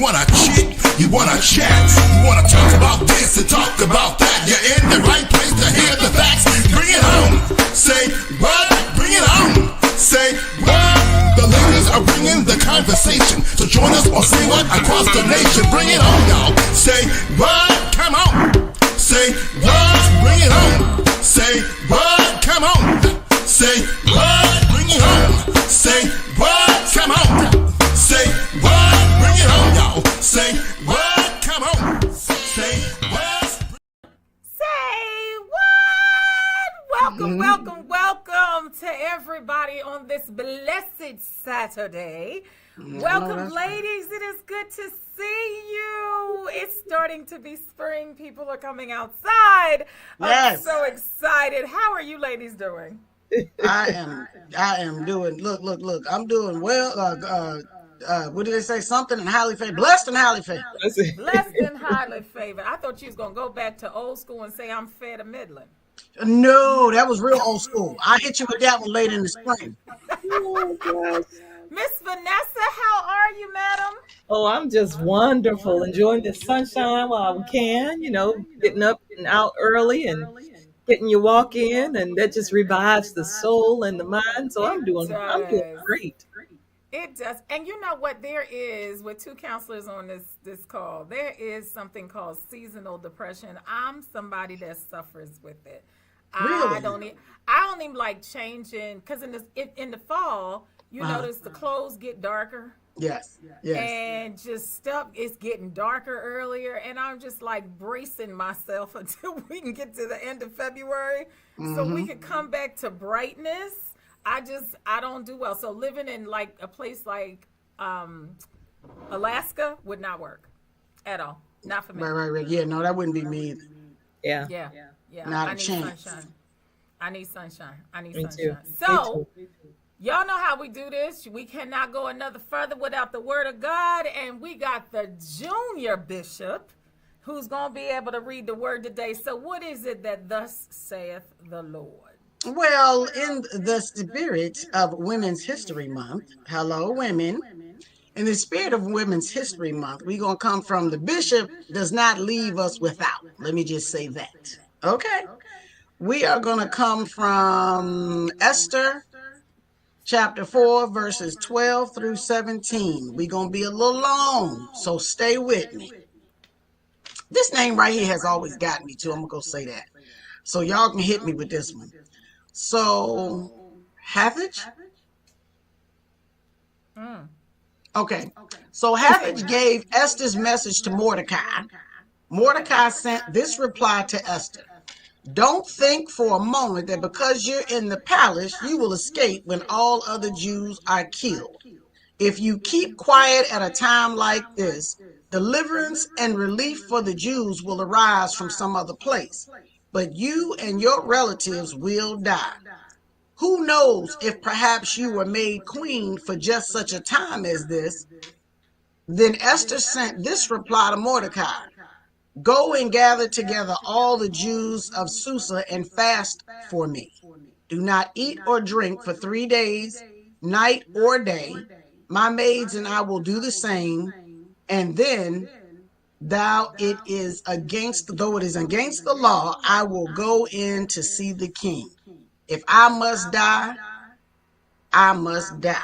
wanna cheat, you wanna chat, you wanna talk about this and talk about that. You're in the right place to hear the facts. Bring it on. Say what? Bring it on. Say what? The ladies are bringing the conversation. So join us or say what across the nation. Bring it on, y'all. Say what? Come on. Say what? Bring it on. Say what? Come on. Say what? Bring it on. Say what? Come on. Say what? Bring it on, y'all. Say what? Come on. Say what? Say what? Welcome to everybody on this blessed Saturday. Welcome, ladies. It is good to see you. It's starting to be spring. People are coming outside. Yes. I'm so excited. How are you ladies doing? I am doing, look, I'm doing well. What did they say? Something and highly favored. Blessed and highly favored. Blessed and highly favored. I thought you was going to go back to old school and say I'm fair to Midland. No, that was real old school. I hit you with that one late in the spring. Oh, gosh. Miss Vanessa, how are you, madam? Oh, I'm just wonderful. Enjoying the sunshine while we can, getting up and out early and getting your walk in, and that just revives the soul and the mind. So I'm doing great. It does. And you know what there is with two counselors on this call, there is something called seasonal depression. I'm somebody that suffers with it. Really? I don't even like changing, because in the fall, you notice the clothes get darker. Yes. And just stuff is getting darker earlier, and I'm just like bracing myself until we can get to the end of February so we can come back to brightness. I don't do well. So living in like a place like Alaska would not work at all. Not for me. Right. Yeah, no, that wouldn't be me either. Yeah. Not I a need chance. sunshine. I need sunshine. Me too. So y'all know how we do this. We cannot go another further without the word of God. And we got the junior bishop who's going to be able to read the word today. So what is it that thus saith the Lord? Well, in the spirit of Women's History Month, hello, women. In the spirit of Women's History Month, we're going to come from the bishop does not leave us without. Let me just say that. Okay. We are going to come from Esther chapter 4, verses 12 through 17. We're going to be a little long, so stay with me. This name right here has always gotten me too. I'm going to go say that. So y'all can hit me with this one. So, Hathach? Okay. So Hathach gave Esther's message to Mordecai. Mordecai sent this reply to Esther. Don't think for a moment that because you're in the palace, you will escape when all other Jews are killed. If you keep quiet at a time like this, deliverance and relief for the Jews will arise from some other place. But you and your relatives will die. Who knows if perhaps you were made queen for just such a time as this? Then Esther sent this reply to Mordecai. Go and gather together all the Jews of Susa and fast for me. Do not eat or drink for 3 days, night or day. My maids and I will do the same. And then though it is against the law, I will go in to see the king. If I must die, I must die.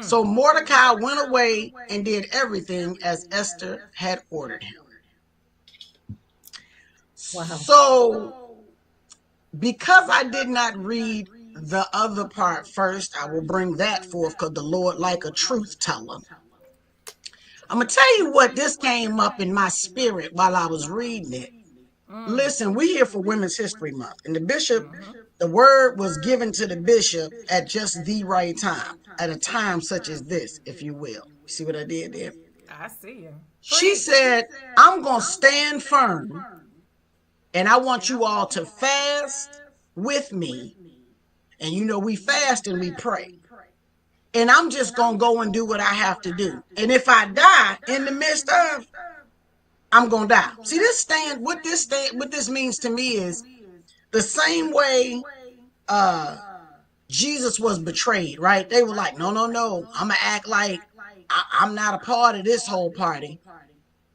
So Mordecai went away and did everything as Esther had ordered him. Wow. So because I did not read the other part first, I will bring that forth because the Lord like a truth teller. I'm going to tell you what this came up in my spirit while I was reading it. Listen, we're here for Women's History Month. And the bishop, the word was given to the bishop at just the right time, at a time such as this, if you will. You see what I did there? I see you. She said, I'm going to stand firm, and I want you all to fast with me. And we fast and we pray. And I'm just going to go and do what I have to do. And if I die in the midst of, I'm going to die. See, what this means to me is the same way Jesus was betrayed, right? They were like, no, I'm going to act like I'm not a part of this whole party.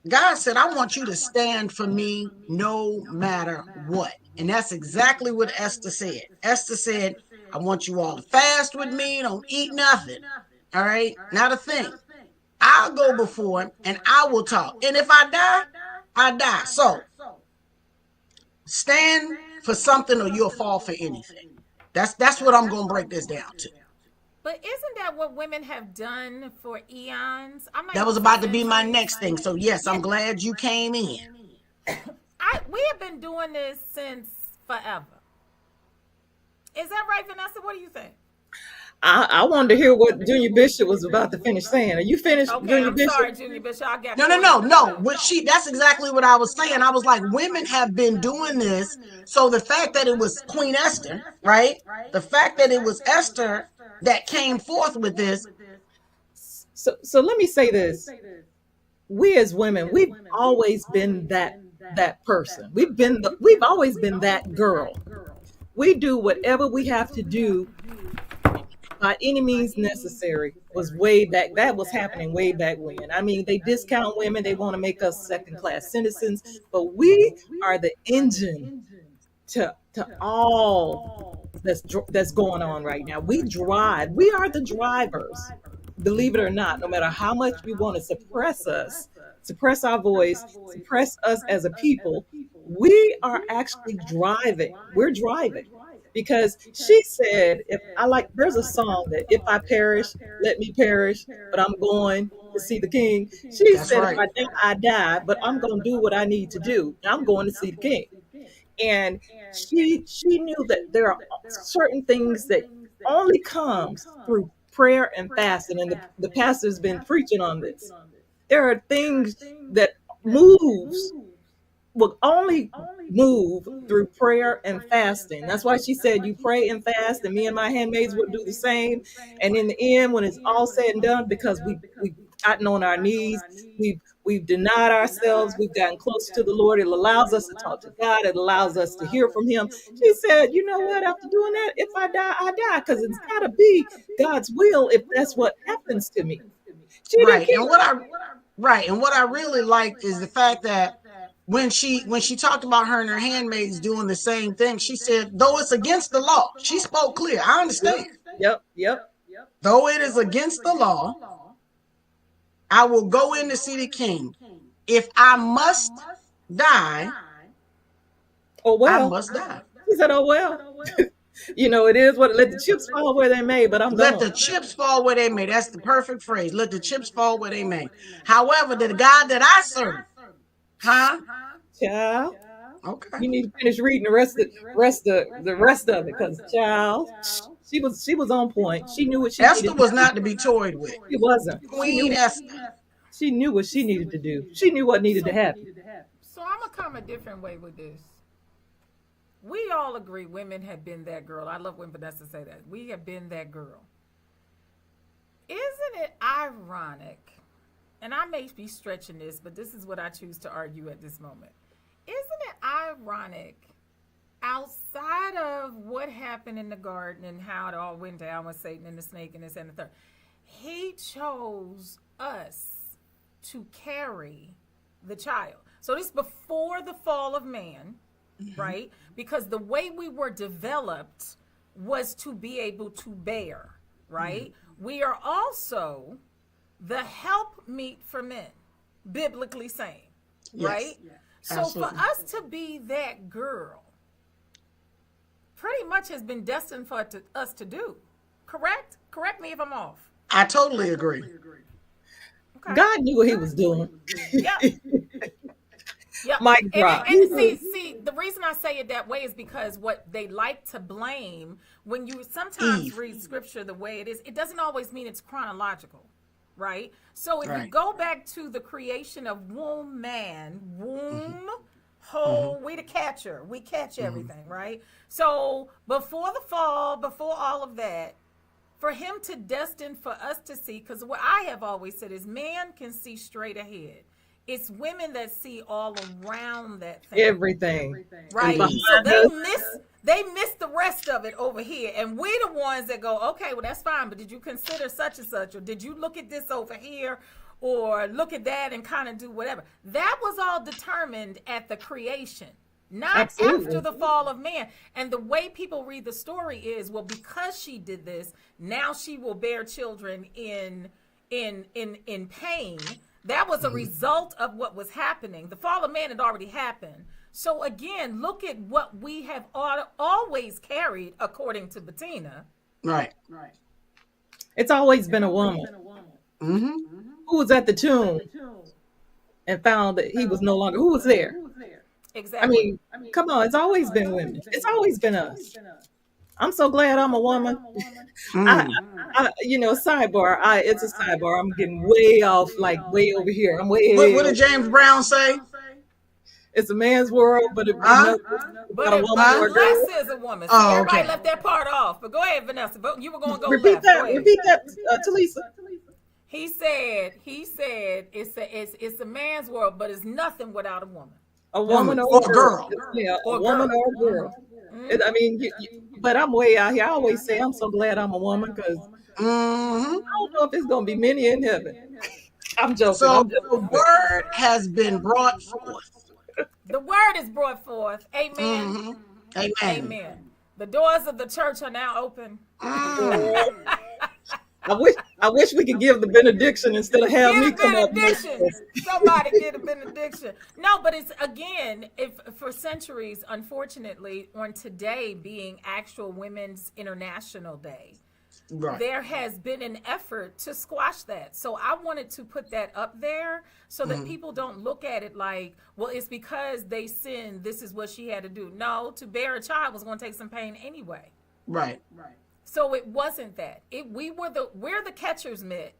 God said, I want you to stand for me no matter what. And that's exactly what Esther said. Esther said, I want you all to fast with me. Don't eat nothing. All right? Not a thing. I'll go before him and I will talk. And if I die, I die. So stand for something or you'll fall for anything. That's what I'm going to break this down to. But isn't that what women have done for eons? That was about to be my next thing. So yes, I'm glad you came in. We have been doing this since forever. Is that right, Vanessa? What do you think? I wanted to hear what Junior Bishop was about to finish saying. Are you finished, Okay, Junior I'm Bishop? sorry, Junior Bishop. I got No. That's exactly what I was saying. I was like, women have been doing this. So the fact that it was Queen Esther, right? The fact that it was Esther that came forth with this. So let me say this. We as women, we've always been that person. We've always been that girl. We do whatever we have to do by any means necessary. Was way back. That was happening way back when. I mean, they discount women. They want to make us second-class citizens, but we are the engine to all that's going on right now. We drive. We are the drivers. Believe it or not, no matter how much we want to suppress us, suppress our voice, suppress us as a people, we are actually driving. We're driving. Because she said, there's a song that if I perish, let me perish, but I'm going to see the king. She That's said, right. if I die, but I'm going to do what I need to do. I'm going to see the king. And she knew that there are certain things that only comes through prayer and fasting. And the pastor's been preaching on this. There are things that will only move through prayer and fasting. That's why she said, you pray and fast, and me and my handmaids will do the same. And in the end, when it's all said and done, because we've gotten on our knees, we've denied ourselves, we've gotten closer to the Lord, it allows us to talk to God, it allows us to hear from him. She said, you know what, after doing that, if I die, I die, because it's got to be God's will if that's what happens to me. Right. And what I really liked is the fact that when she talked about her and her handmaids doing the same thing, she said, though it's against the law, she spoke clear. I understand. Yep. Though it is against the law, I will go in to see the king. If I must die, oh well. I must die. She said, oh well. You know, it is what, let the chips fall where they may, but I'm Let going. the chips fall where they may. That's the perfect phrase. Let the chips fall where they may. However, the God that I serve, Child, okay. you need to finish reading the rest of it, because child, she was on point. She knew what she Esther needed. was not to be toyed with. She wasn't. Queen Esther. She knew what she needed to do. She knew what needed to happen. So I'm gonna come a different way with this. We all agree women have been that girl. I love when Vanessa say that. We have been that girl. Isn't it ironic? And I may be stretching this, but this is what I choose to argue at this moment. Isn't it ironic, outside of what happened in the garden and how it all went down with Satan and the snake and this and the third, he chose us to carry the child. So this is before the fall of man, right? Because the way we were developed was to be able to bear, right? We are also the help meet for men, biblically saying, right? Yes, so absolutely. for us to be that girl, pretty much has been destined for us to do. Correct? Correct me if I'm off. I totally agree. Okay. God knew what he was doing. Yeah. Yeah. Mic drop. And see, the reason I say it that way is because what they like to blame, when you sometimes Eve. read scripture the way it is, it doesn't always mean it's chronological, right? So if you Right. go back to the creation of womb, whole, we the catcher, we catch everything, right? So before the fall, before all of that, for him to destine for us to see, because what I have always said is man can see straight ahead. it's women that see all around that thing, Everything. And right? Indeed. So behind us, they miss the rest of it over here, and we the ones that go, okay, well that's fine, but did you consider such and such, or did you look at this over here, or look at that and kind of do whatever? That was all determined at the creation, not absolutely. after the fall of man. And the way people read the story is, well, because she did this, now she will bear children in pain. That was a result of what was happening. The fall of man had already happened. So again, look at what we have always carried, according to Bettina. Right. It's always been a woman Mm-hmm. who was at the tomb and found that he was no longer. Who was there? I Exactly. mean, come on. It's always been women. It's always been us. I'm so glad I'm a woman. I, sidebar. It's a sidebar. I'm getting way off, like way over here. I'm way. What did James Brown say? It's a man's world, but it Huh? But not a if woman or a girl. Vanessa is a woman, so Oh, everybody okay. left that part off. But go ahead, Vanessa. But you were going to go Repeat left. that. Go ahead. Repeat that, Talisa. He said it's a man's world, but it's nothing without a woman. A woman or Or a a girl. girl. Yeah, Or a woman girl. or a girl. I mean, but I'm way out here. I always say I'm so glad I'm a woman because I Mm-hmm. don't know if it's gonna be many in heaven. I'm joking. So I'm the joking. word has been brought forth. The word is brought forth. Amen. Mm-hmm. Amen. Amen. The doors of the church are now open. Mm. I wish we could give the benediction instead of have me Get a come up. benediction. Somebody get a benediction. No, but it's again, if for centuries, unfortunately, on today being actual Women's International Day, Right. there has been an effort to squash that. So I wanted to put that up there so that people don't look at it like, well, it's because they sinned, this is what she had to do. No, to bear a child was going to take some pain anyway. Right. So it wasn't that. We're the catcher's mitt,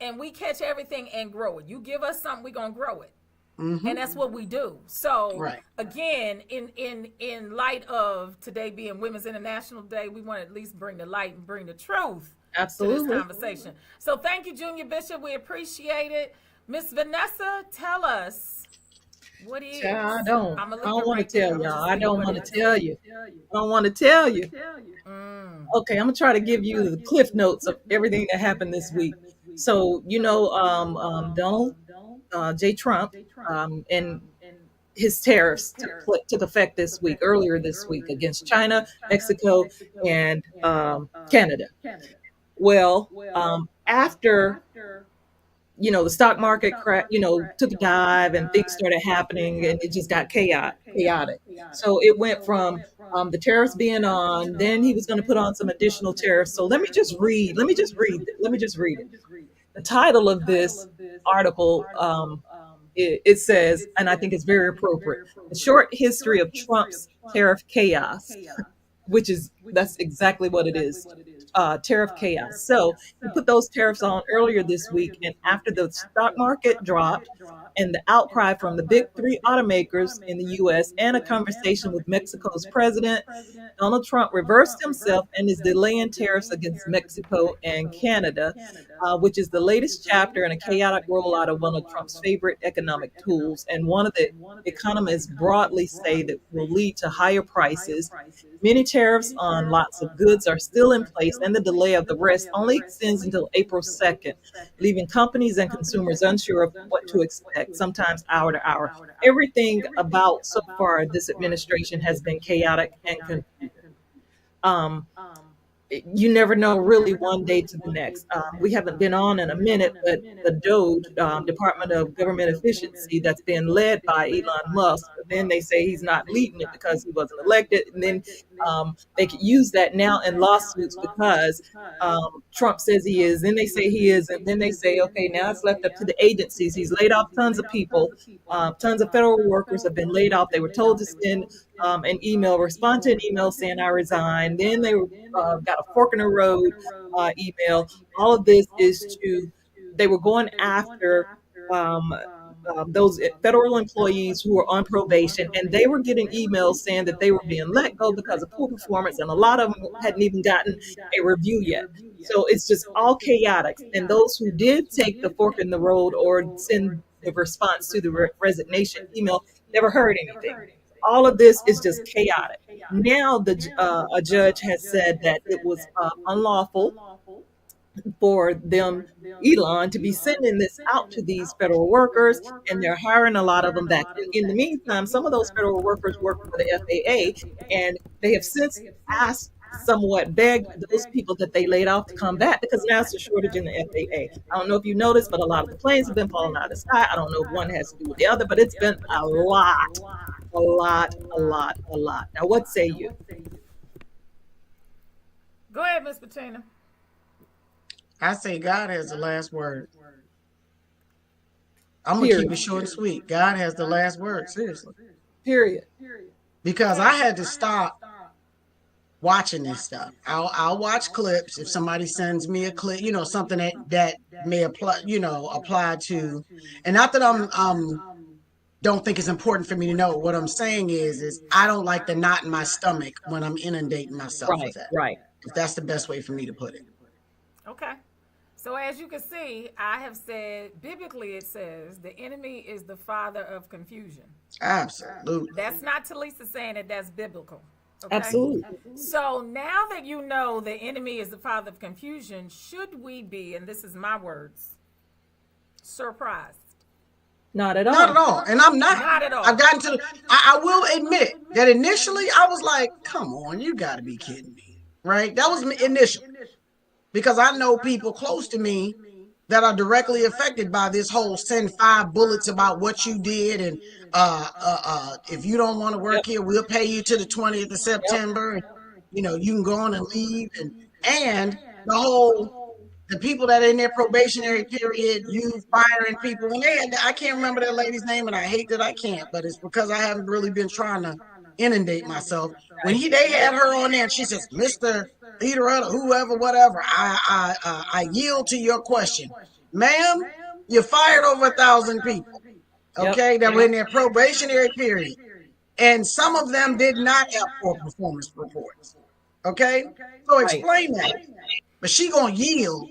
and we catch everything and grow it. You give us something, we're gonna grow it. And that's what we do. So Right. again, in light of today being Women's International Day, we want to at least bring the light and bring the truth to Absolutely. this conversation. So thank you, Junior Bishop. We appreciate it. Miss Vanessa, tell us what is. Child, I don't I'ma look want to right there. tell I'ma y'all. just I see don't what want it to is. tell you. I don't want to tell you. Okay, I'm gonna try to give you the cliff notes of everything that happened this week. So Donald J. Trump and his tariffs took effect earlier this week against China, Mexico, and Canada. Well, after the stock market took a dive and things started happening and it just got chaotic. So it went from the tariffs being on, then he was going to put on some additional tariffs. So let me just read it. The title of this article, it says, and I think it's very appropriate, a short history of Trump's tariff chaos, that's exactly what it is. Tariff chaos. So he put those tariffs on earlier this week, and after the stock market dropped and the outcry from the big three automakers in the U.S. and a conversation with Mexico's president, Donald Trump reversed himself and is delaying tariffs against Mexico and Canada, which is the latest chapter in a chaotic rollout of one of Trump's favorite economic tools, and one of the economists broadly say that will lead to higher prices. Many tariffs on lots of goods are still in place, and the delay of the rest only extends until April 2nd, leaving companies and consumers unsure of what to expect, sometimes hour to hour. Everything about so far this administration has been chaotic and confusing. You never know really one day to the next. We haven't been on in a minute, but the DOGE, Department of Government Efficiency, that's been led by Elon Musk, but then they say he's not leading it because he wasn't elected. And then they could use that now in lawsuits because Trump says he is, then they say he is, and then they say, okay, now it's left up to the agencies. He's laid off tons of people. Tons of federal workers have been laid off. They were told to send an email, respond to an email saying I resign. Then they got a fork in the road email. All of this is they were going after those federal employees who were on probation, and they were getting emails saying that they were being let go because of poor performance, and a lot of them hadn't even gotten a review yet. So it's just all chaotic. And those who did take the fork in the road or send in response to the resignation email. Never heard anything. All of this is just chaotic. Now a judge has said that it was unlawful for them, Elon, to be sending this out to these federal workers, and they're hiring a lot of them back. In the meantime, some of those federal workers work for the FAA, and they have since asked, somewhat begged those people that they laid off to come back because now it's a shortage in the FAA. I don't know if you noticed, but a lot of the planes have been falling out of the sky. I don't know if one has to do with the other, but it's been a lot. Now, what say you? Go ahead, Miss Bettina. I say God has the last word. I'm going to keep it short and sweet. God has the last word, seriously. Period. Because I had to stop watching this stuff. I'll watch clips if somebody sends me a clip, something that may apply to, and not that I'm don't think it's important for me to know. What I'm saying is I don't like the knot in my stomach when I'm inundating myself with that. Right. If that's the best way for me to put it. Okay. So as you can see, I have said, biblically it says, the enemy is the father of confusion. Absolutely. That's not Talisa saying it, that's biblical. Okay? Absolutely. So now that you know the enemy is the father of confusion, should we be, and this is my words, surprised? Not at all. Not at all. And I'm not. Not at all. I've gotten to, I will admit that initially I was like, come on, you got to be kidding me. Right? That was initial. Because I know people close to me that are directly affected by this whole send 5 bullets about what you did. And if you don't want to work here, we'll pay you to the 20th of September. And, you can go on and leave. And the people that are in their probationary period, you firing people. And I can't remember that lady's name, and I hate that I can't, but it's because I haven't really been trying to inundate myself. When they had her on there and she says, Mr. Leader, whoever, whatever, I yield to your question. Ma'am, you fired over 1,000 people, okay, that were in their probationary period. And some of them did not have poor performance reports, okay? So explain that. But she going to yield,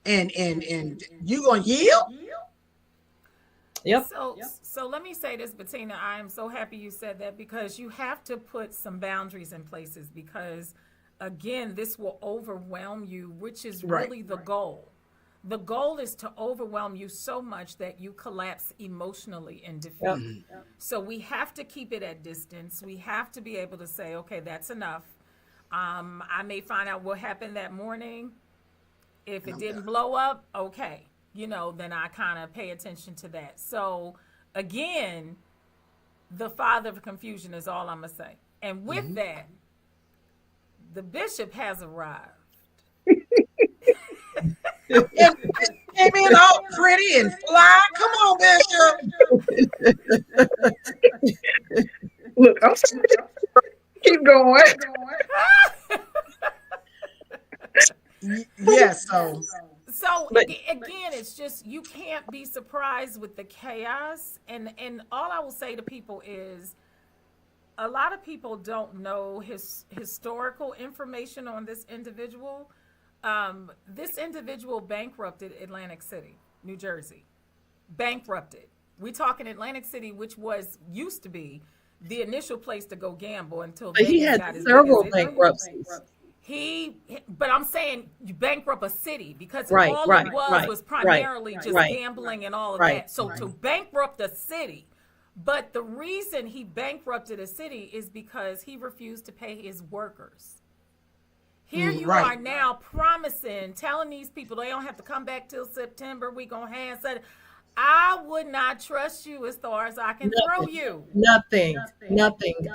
and you going to yield? Yep. So let me say this, Bettina, I am so happy you said that, because you have to put some boundaries in places, because again, this will overwhelm you, which is really the goal. The goal is to overwhelm you so much that you collapse emotionally in defeat. Yep. So we have to keep it at distance. We have to be able to say, okay, that's enough. I may find out what happened that morning. If it didn't blow up, okay. Then I kind of pay attention to that. So again, the father of confusion is all I'm going to say. And with that, the bishop has arrived. Came in all pretty and fly. Come on, Bishop. Look, I'm sorry. Keep going. Yes, So again, it's just, you can't be surprised with the chaos. And all I will say to people is, a lot of people don't know his historical information on this individual. This individual bankrupted Atlantic City, New Jersey. Bankrupted. We talking Atlantic City, which used to be the initial place to go gamble until he had several bankruptcies. But I'm saying you bankrupt a city, because all it was primarily just gambling and all of that. So to bankrupt a city. But the reason he bankrupted a city is because he refused to pay his workers. Here you are now telling these people they don't have to come back till September. We gonna have said, I would not trust you as far as I can throw you. Nothing.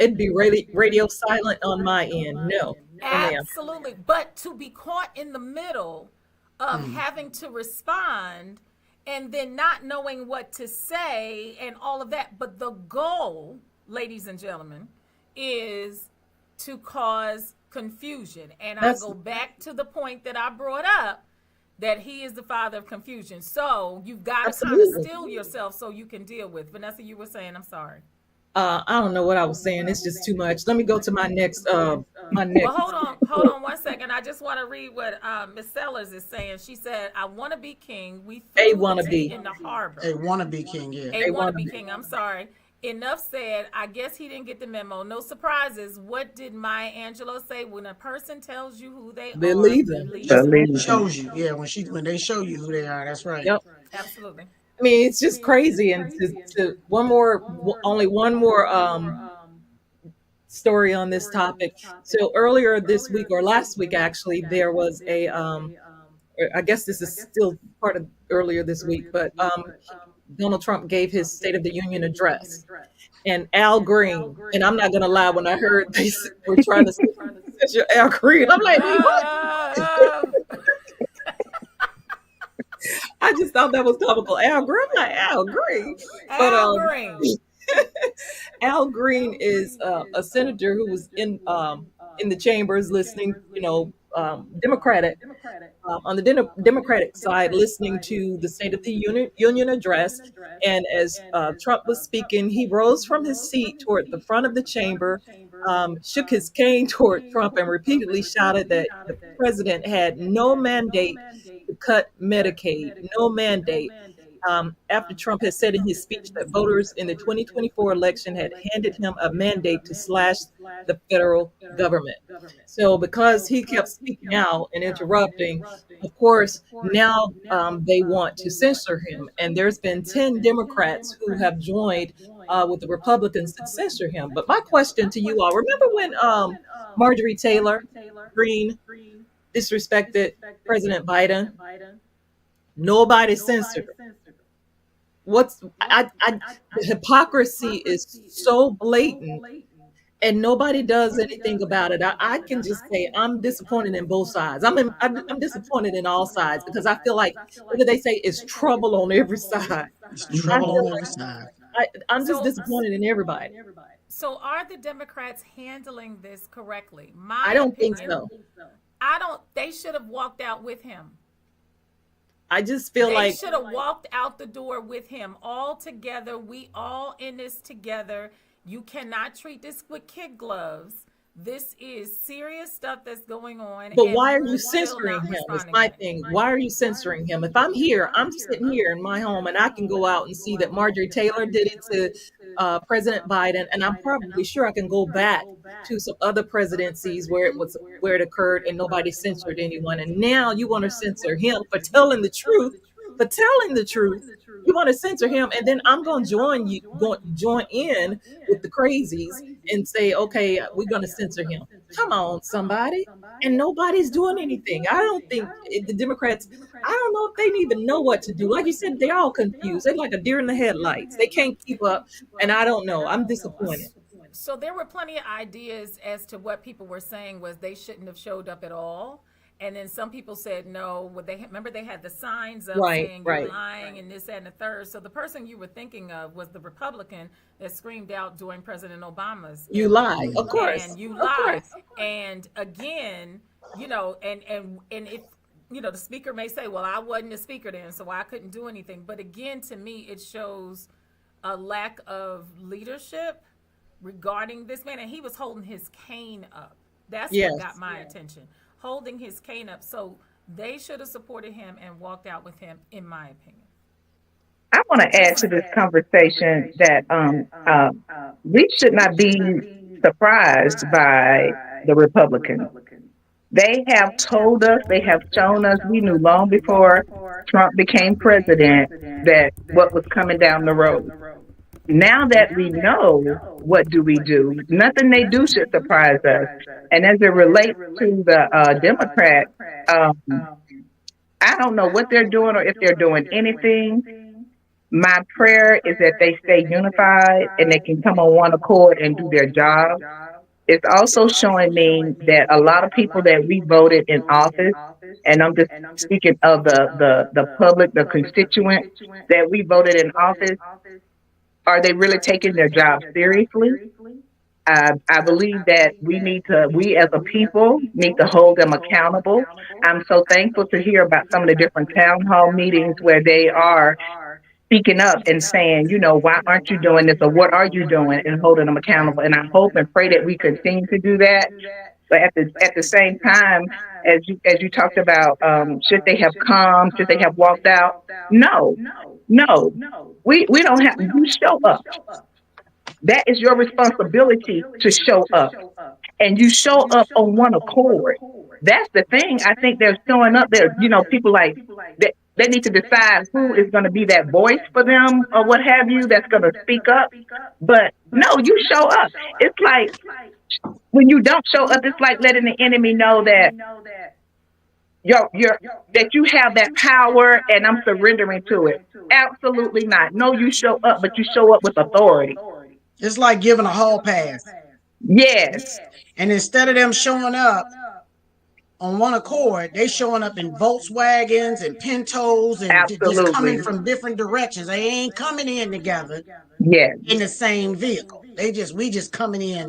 It'd be radio silent on my end. No. Absolutely. But to be caught in the middle of having to respond and then not knowing what to say and all of that. But the goal, ladies and gentlemen, is to cause confusion. And I go back to the point that I brought up, that he is the father of confusion. So you've got to kind of still yourself so you can deal with. Vanessa, you were saying, I'm sorry. I don't know what I was saying. It's just too much. Let me go to my next. My Well, next hold on 1 second. I just want to read what Miss Sellers is saying. She said, "I want to be king. We A threw the tea wannabe. in the harbor. A wannabe king, yeah. A A want to be wannabe. king. I'm sorry. Enough said. I guess he didn't get the memo. No surprises. What did Maya Angelou say? When a person tells you who they are, Believe him. believe She them. Believe it. shows you, yeah. When they show you who they are, that's right. Yep. Absolutely. I mean, it's just crazy. And to one more, only one more story on this topic. So earlier this week or last week, actually, there was a I guess this is still part of earlier this week, but Donald Trump gave his State of the Union address, and Al Green. And I'm not gonna lie, when I heard they were trying to censor Al Green, I'm like, wait, what? Um, I just thought that was comical. Al Green, I'm like Al Green, but Al Green. Al Green is a senator who was in the chambers listening, Democratic on the Democratic side, listening to the State of the Union address. And as Trump was speaking, he rose from his seat toward the front of the chamber, shook his cane toward Trump, and repeatedly shouted that the president had no mandate to cut Medicaid, no mandate. After Trump had said in his speech that voters in the 2024 election had handed him a mandate to slash the federal government. So because he kept speaking out and interrupting, of course, now they want to censor him. And there's been 10 Democrats who have joined with the Republicans to censor him. But my question to you all, remember when Marjorie Taylor Greene disrespected President Biden? Nobody censored her. The hypocrisy is so blatant, and nobody does anything about it. I can just say I'm disappointed in both sides. I'm disappointed in all sides, because I feel like, what do they say? It's trouble on every side. It's I trouble feel on every like side. I'm just So, disappointed in everybody. so are the Democrats handling this correctly? I My don't think opinion, so. I don't. They should have walked out with him. I just feel They like should have walked out the door with him all together. We all in this together. You cannot treat this with kid gloves. This is serious stuff that's going on. But and why are we're you still censoring not him? Is responding my yet. thing. Why are you censoring him? If I'm here, I'm sitting here in my home, and I can go out and see that Marjorie Taylor did it to President Biden, and I'm probably sure I can go back to some other presidencies where it occurred and nobody censored anyone. And now you want to censor him for telling the truth. For telling the truth, you want to censor him, and then I'm going to join in with the crazies and say, okay, we're going to censor him. Come on, somebody. And nobody's doing anything. I don't think the Democrats, I don't know if they even know what to do. Like you said, they're all confused. They're like a deer in the headlights. They can't keep up. And I don't know. I'm disappointed. So there were plenty of ideas as to what people were saying was they shouldn't have showed up at all. And then some people said no. Well, remember they had the signs up saying you're lying and this, that, and the third. So the person you were thinking of was the Republican that screamed out during President Obama's. You lie, of course. And you Of lie. course. And again, and if the speaker may say, well, I wasn't a speaker then, so I couldn't do anything. But again, to me, it shows a lack of leadership regarding this man. And he was holding his cane up. That's Yes. what got my attention. Holding his cane up. So they should have supported him and walked out with him, in my opinion. I want to add to this conversation that we should not be surprised by the Republicans. They have told us, they have shown us, we knew long before Trump became president that what was coming down the road. Now that we know, what do we do? Nothing they do should surprise us. And as it relates to the Democrats, I don't know what they're doing or if they're doing anything. My prayer is that they stay unified and they can come on one accord and do their job. It's also showing me that a lot of people that we voted in office, and I'm just speaking of the public, the constituents that we voted in office, are they really taking their job seriously? I believe that we as a people need to hold them accountable. I'm so thankful to hear about some of the different town hall meetings where they are speaking up and saying, why aren't you doing this, or what are you doing, and holding them accountable. And I hope and pray that we continue to do that. But at the same time, as you talked about, should they have come? Should they have walked out? No. We don't have. You show up. That is your responsibility to show up, and you show up on one accord. That's the thing. I think they're showing up there. People like that. They need to decide who is going to be that voice for them or what have you that's going to speak up. But no, you show up. It's like when you don't show up, it's like letting the enemy know that that you have that power and I'm surrendering to it. Absolutely not. No, you show up, but you show up with authority. It's like giving a hall pass. Yes. And instead of them showing up on one accord, they showing up in Volkswagens and Pintos and just coming from different directions. They ain't coming in together in the same vehicle. We just coming in,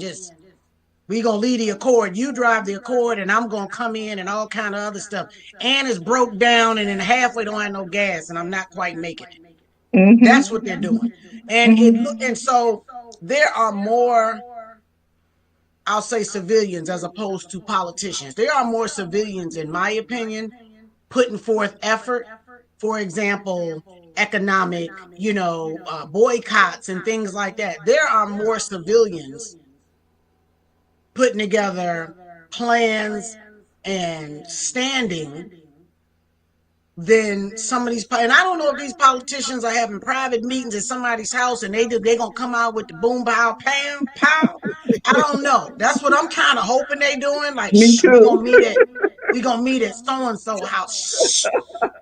we gonna lead the Accord. You drive the Accord and I'm gonna come in and all kind of other stuff. And it's broke down and then halfway don't have no gas and I'm not quite making it. Mm-hmm. That's what they're doing. And and so there are more, I'll say, civilians as opposed to politicians. There are more civilians, in my opinion, putting forth effort. For example, economic, boycotts and things like that. There are more civilians putting together plans and standing than some of these. And I don't know if these politicians are having private meetings at somebody's house and they're gonna come out with the boom pow pam pow. I don't know. That's what I'm kind of hoping they doing. Like, we gonna meet at so and so house.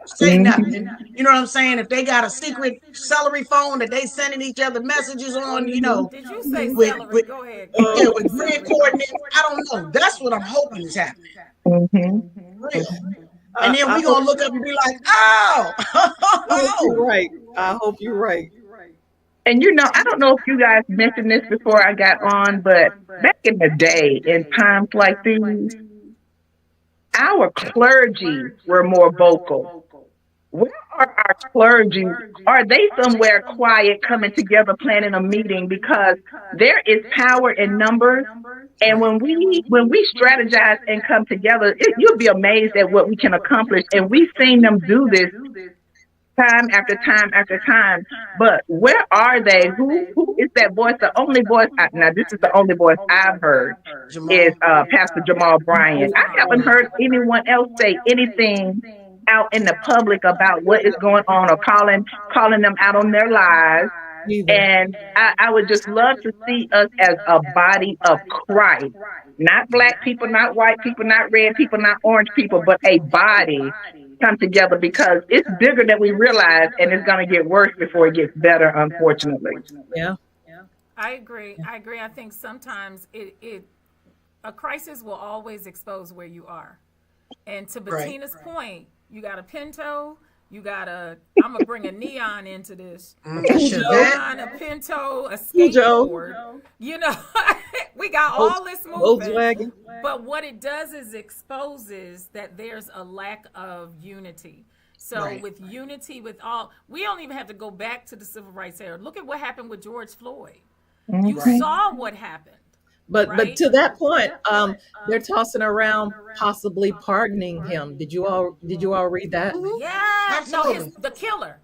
Say nothing. You know what I'm saying? If they got a secret celery phone that they sending each other messages on, Did you say celery? Go ahead. Yeah, with grid coordinates. I don't know. That's what I'm hoping is happening. Mm-hmm. Real. And then we're going to look up and be like, oh. I hope you're right. I hope you're right. And I don't know if you guys mentioned this before I got on, but back in the day, in times like these, our clergy were more vocal. Where are our clergy? Are they somewhere quiet, coming together, planning a meeting? Because there is power in numbers. And when we strategize and come together, you'll be amazed at what we can accomplish. And we've seen them do this time after time after time. But where are they? Who is that voice? The only voice, now this is the only voice I've heard, is Pastor Jamal Bryant. I haven't heard anyone else say anything out in the public about what is going on, or calling them out on their lies. And I would just love to see us as a body of Christ, not black people, not white people, not red people, not orange people, but a body come together, because it's bigger than we realize, and it's going to get worse before it gets better, unfortunately. Yeah. I agree. I think sometimes a crisis will always expose where you are. And to Bettina's point, you got a Pinto, I'm going to bring a neon into this. Neon, a Pinto, a skateboard. We got all this movement. But what it does is exposes that there's a lack of unity. So with unity, we don't even have to go back to the civil rights era. Look at what happened with George Floyd. You saw what happened. But to that point, they're tossing around possibly pardoning him. Did you all read that? Mm-hmm. Yeah. Absolutely. No, the killer,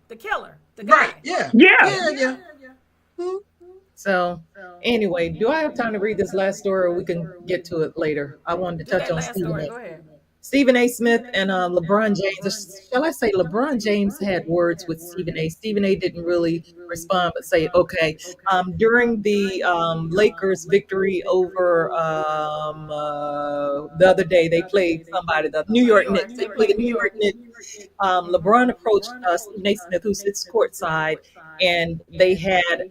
the guy. Right. Yeah. Mm-hmm. So anyway, do I have time to read this last story, or we can get to it later? I wanted to touch on Stephen A. Smith and LeBron James. Shall I say LeBron James had words with Stephen A. Stephen A. didn't really respond, but say, okay. During the Lakers victory over the other day, they played somebody, the New York Knicks. They played the New York Knicks. LeBron approached Stephen A. Smith, who sits courtside, and they had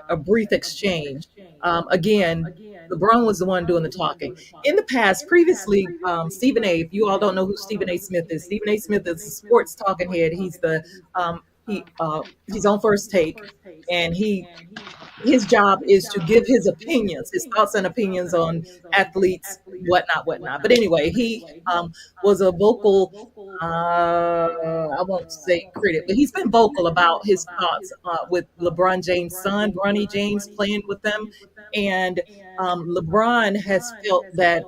a brief exchange. Again, LeBron was the one doing the talking. In the past, previously, Stephen A., if you all don't know who Stephen A. Smith is, Stephen A. Smith is a sports talking head. He's he's on First Take, and he his job is to give his opinions, his thoughts and opinions on athletes, whatnot. But anyway, he was a vocal, I won't say critic, but he's been vocal about his thoughts with LeBron James' son, Bronny James, playing with them. And LeBron has felt that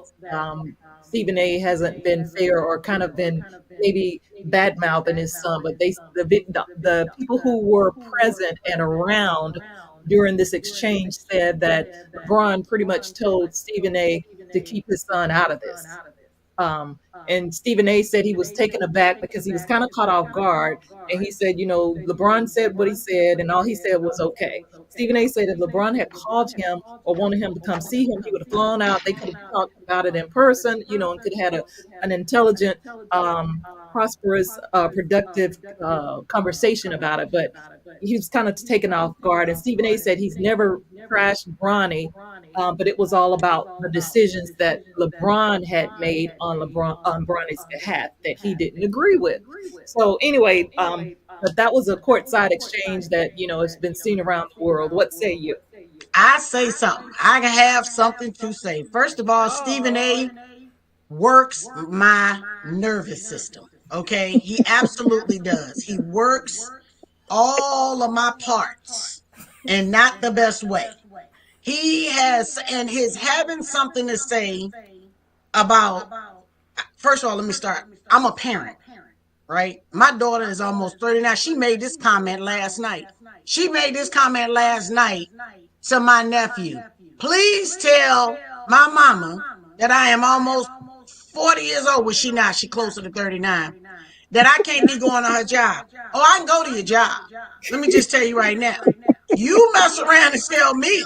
Stephen A. hasn't been fair or kind of been maybe bad mouthing his son, but the people who were present and around during this exchange said that LeBron pretty much told Stephen A. to keep his son out of this. And Stephen A. said he was taken aback because he was kind of caught off guard. And he said, LeBron said what he said, and all he said was okay. Stephen A. said if LeBron had called him or wanted him to come see him, he would have flown out. They could have talked about it in person, and could have had an intelligent, prosperous, productive conversation about it. But he was kind of taken off guard. And Stephen A. said he's never trashed Bronny, but it was all about the decisions that LeBron had made on Bronny's behalf that he didn't agree with. So anyway, but that was a courtside exchange that has been seen around the world. What say you? I say something. I have something to say. First of all, Stephen A. works my nervous system. Okay, he absolutely does. He works all of my parts, and not the best way. He has, and he's having something to say about. First of all, let me start. I'm a parent, right? My daughter is almost 39. She made this comment last night. She made this comment last night to my nephew. Please tell my mama that I am almost 40 years old. Was she not? She closer to 39. That I can't be going to her job. Oh, I can go to your job. Let me just tell you right now. You mess around and tell me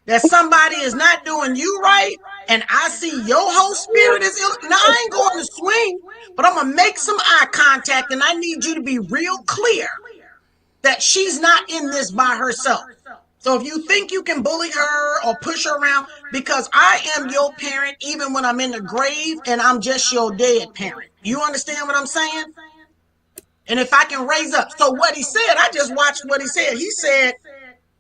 that somebody is not doing you right, and I see your whole spirit is ill. Now, I ain't going to swing, but I'm going to make some eye contact, and I need you to be real clear that she's not in this by herself. So if you think you can bully her or push her around, because I am your parent even when I'm in the grave, and I'm just your dead parent. You understand what I'm saying? And if I can raise up. So what he said, I just watched what he said. He said,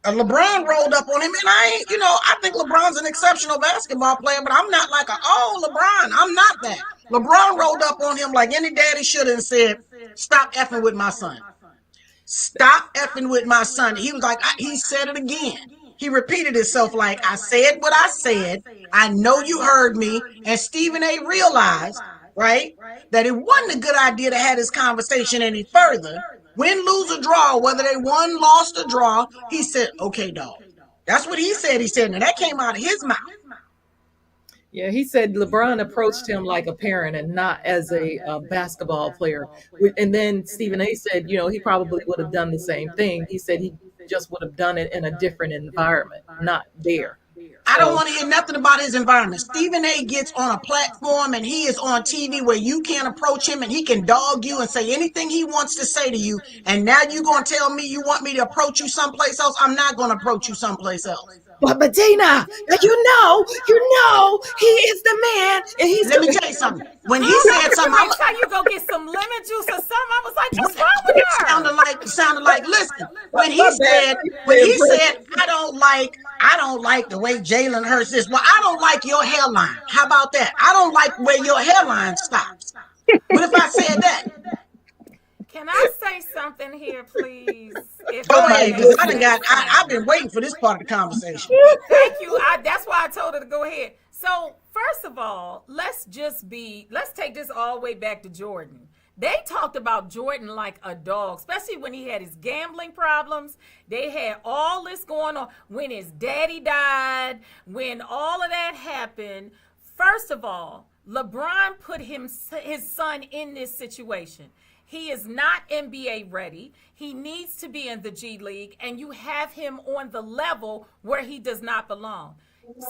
LeBron rolled up on him, and I think LeBron's an exceptional basketball player, but I'm not like LeBron. I'm not that. LeBron rolled up on him like any daddy should and said, stop effing with my son. Stop effing with my son. He was like, he said it again. He repeated himself like, I said what I said. I know you heard me. And Stephen A. realized, right, that it wasn't a good idea to have this conversation any further. Win, lose, or draw, whether they won, lost, or draw, he said, okay, dog. That's what he said. He said, and that came out of his mouth. Yeah, he said LeBron approached him like a parent and not as a basketball player. And then Stephen A. said, he probably would have done the same thing. He said he just would have done it in a different environment, not there. I don't want to hear nothing about his environment. Stephen A. gets on a platform and he is on TV where you can't approach him and he can dog you and say anything he wants to say to you. And now you're going to tell me you want me to approach you someplace else? I'm not going to approach you someplace else. But Dina, you know, he is the man. And he's Let me tell you something. When he said something, I'm tell you go get some lemon juice or something. I was like, what's wrong with her? sounded like. Listen, when he said, I don't like the way Jalen Hurts is. Well, I don't like your hairline. How about that? I don't like where your hairline stops. What if I said that? Can I say something here, please? Go ahead, because I've been waiting for this part of the conversation. Thank you. That's why I told her to go ahead. So, first of all, let's take this all the way back to Jordan. They talked about Jordan like a dog, especially when he had his gambling problems. They had all this going on when his daddy died, when all of that happened. First of all, LeBron put his son in this situation. He is not NBA ready. He needs to be in the G League, and you have him on the level where he does not belong.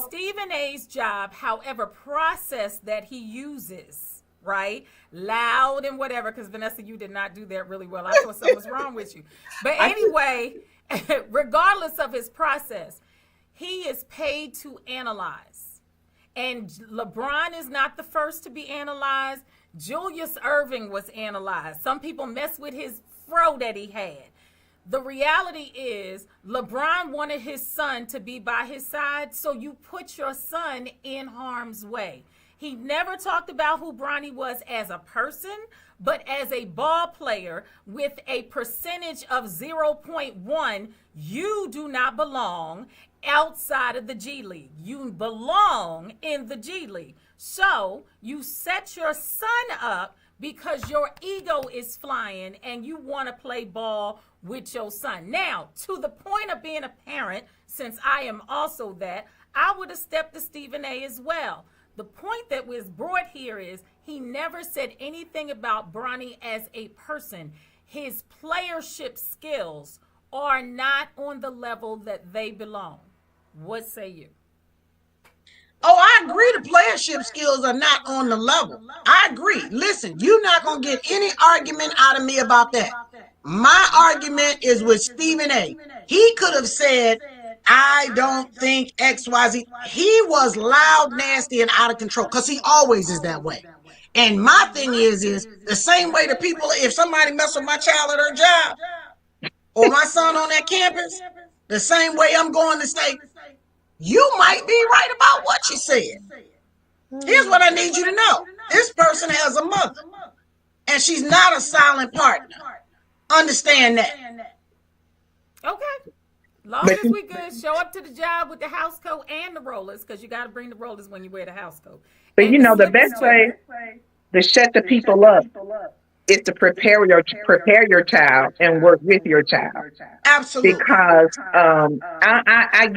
Stephen A's job, however, process that he uses, right? Loud and whatever, because Vanessa, you did not do that really well. I thought something was wrong with you. But anyway, regardless of his process, he is paid to analyze. And LeBron is not the first to be analyzed. Julius Erving was analyzed. Some people mess with his fro that he had. The reality is LeBron wanted his son to be by his side, so you put your son in harm's way. He never talked about who Bronny was as a person, but as a ball player with a percentage of 0.1, you do not belong outside of the G League. You belong in the G League. So you set your son up because your ego is flying and you want to play ball with your son. Now, to the point of being a parent, since I am also that, I would have stepped to Stephen A as well. The point that was brought here is he never said anything about Bronny as a person. His playership skills are not on the level that they belong. What say you? Oh, I agree. The playership skills are not on the level. I agree. Listen, you're not going to get any argument out of me about that. My argument is with Stephen A. He could have said, I don't think XYZ. He was loud, nasty, and out of control because he always is that way. And my thing is the same way the people, if somebody mess with my child at her job or my son on that campus, the same way I'm going to say, you might be right about what you said. Here's what I need you to know. This person has a mother, and she's not a silent partner. Understand that. Okay. Long as we good, show up to the job with the house coat and the rollers, because you got to bring the rollers when you wear the house coat. But and you know, the best way to shut the people up is to prepare your child and work with your child. Absolutely. Because I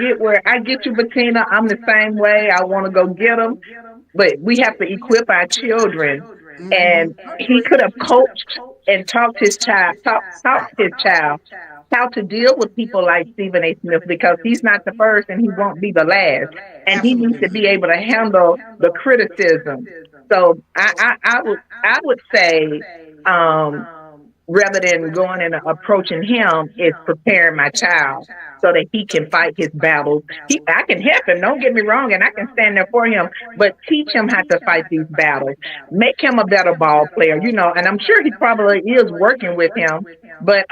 get you, Bettina. I'm the same way. I want to go get them, but we have to equip our children. And he could have coached and taught his child how to deal with people like Stephen A. Smith, because he's not the first and he won't be the last. And he needs to be able to handle the criticism. So I would say, rather than going and approaching him, is preparing my child so that he can fight his battles. I can help him, don't get me wrong, and I can stand there for him, but teach him how to fight these battles. Make him a better ball player, you know, and I'm sure he probably is working with him, but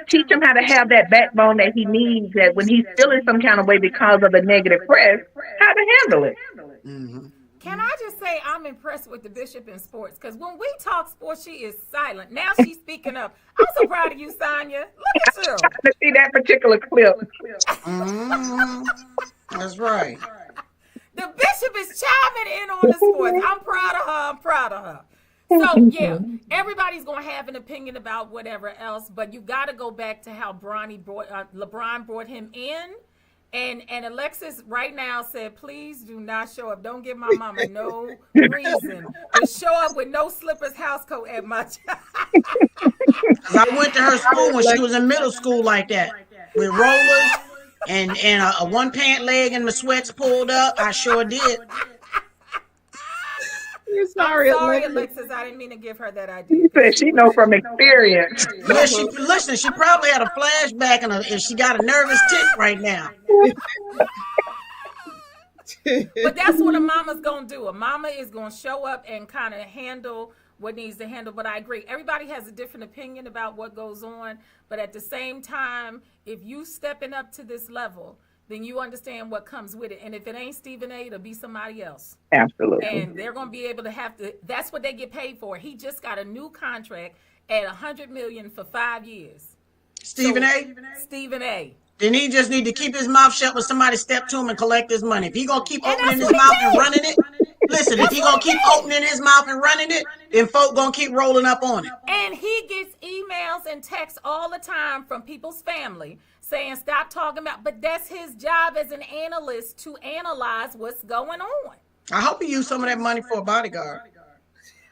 teach him how to have that backbone that he needs, that when he's feeling some kind of way because of the negative press, how to handle it. Mm-hmm. Can I just say I'm impressed with the bishop in sports, because when we talk sports, she is silent. Now she's speaking up. I'm so proud of you, Sonya. Look at you. I'm trying to see that particular clip. Mm-hmm. That's right. The bishop is chiming in on the sports. I'm proud of her. So, yeah, everybody's going to have an opinion about whatever else, but you got to go back to how LeBron brought him in. And Alexis right now said, please do not show up. Don't give my mama no reason to show up with no slippers house coat at my job. I went to her school when she was in middle school like that, with rollers and a one pant leg and the sweats pulled up. I sure did. Sorry, Alexis. I didn't mean to give her that idea. She said she know from experience. Yeah, she probably had a flashback and she got a nervous tick right now. But that's what a mama's going to do. A mama is going to show up and kind of handle what needs to handle. But I agree. Everybody has a different opinion about what goes on. But at the same time, if you stepping up to this level, then you understand what comes with it. And if it ain't Stephen A., it'll be somebody else. Absolutely. And they're going to be able to that's what they get paid for. He just got a new contract at $100 million for 5 years. Stephen A.? Stephen A. Then he just need to keep his mouth shut when somebody step to him and collect his money. If he going to keep opening his mouth and running it, listen, if he going to keep opening his mouth and running it, then folk going to keep rolling up on it. And he gets emails and texts all the time from people's family saying, stop talking about, but that's his job as an analyst to analyze what's going on. I hope he used some of that money for a bodyguard.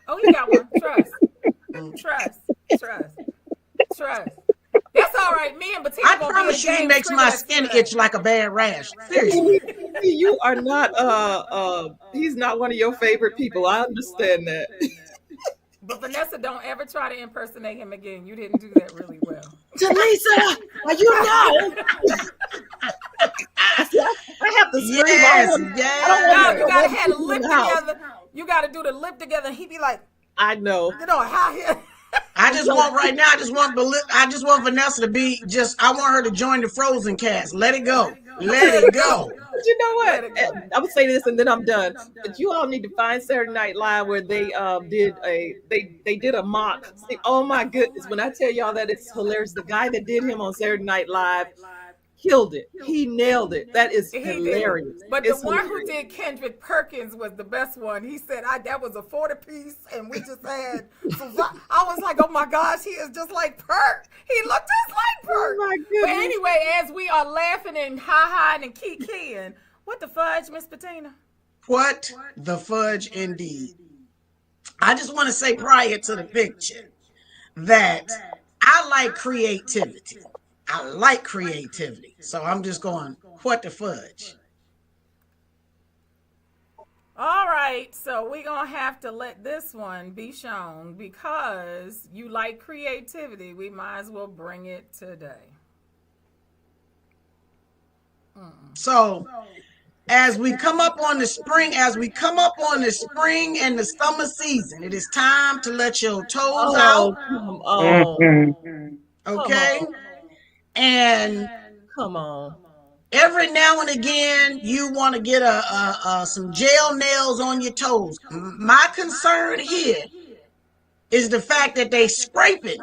Oh, he got one. Trust. That's all right. Me and Bettina. I promise you, he makes my skin itch like a bad rash. Seriously. You are not, he's not one of your favorite people. I understand that. But Vanessa, don't ever try to impersonate him again. You didn't do that really well. Talisa, you know. I have to scream. Yes. No, you gotta have the lip together. You gotta do the lip together. He be like, I know. you know how he. I just want right now. I just want Vanessa to be just. I want her to join the Frozen cast. Let it go. Let it go. But you know Let what? it go. I would say this and then I'm done. But you all need to find Saturday Night Live where they did a mock. See, oh my goodness! When I tell y'all that it's hilarious, the guy that did him on Saturday Night Live killed it. He nailed it. That is He did. hilarious. But the It's one who hilarious. did Kendrick Perkins was the best one. He said, that was a 40 piece, and we just had I was like, oh my gosh, he is just like Perk. He looked just like Perk. Oh my But goodness. anyway, as we are laughing and ha-haing and kikiing, what the fudge, Miss Patina? What the fudge, indeed. I just want to say prior to the picture that I like creativity. I like creativity. So I'm just going, what the fudge? All right, so we're going to have to let this one be shown because you like creativity. We might as well bring it today. So as we come up on the spring and the summer season, it is time to let your toes Oh, out, come on. okay? And Come on. every now and again, you want to get some gel nails on your toes. My concern here is the fact that they scraping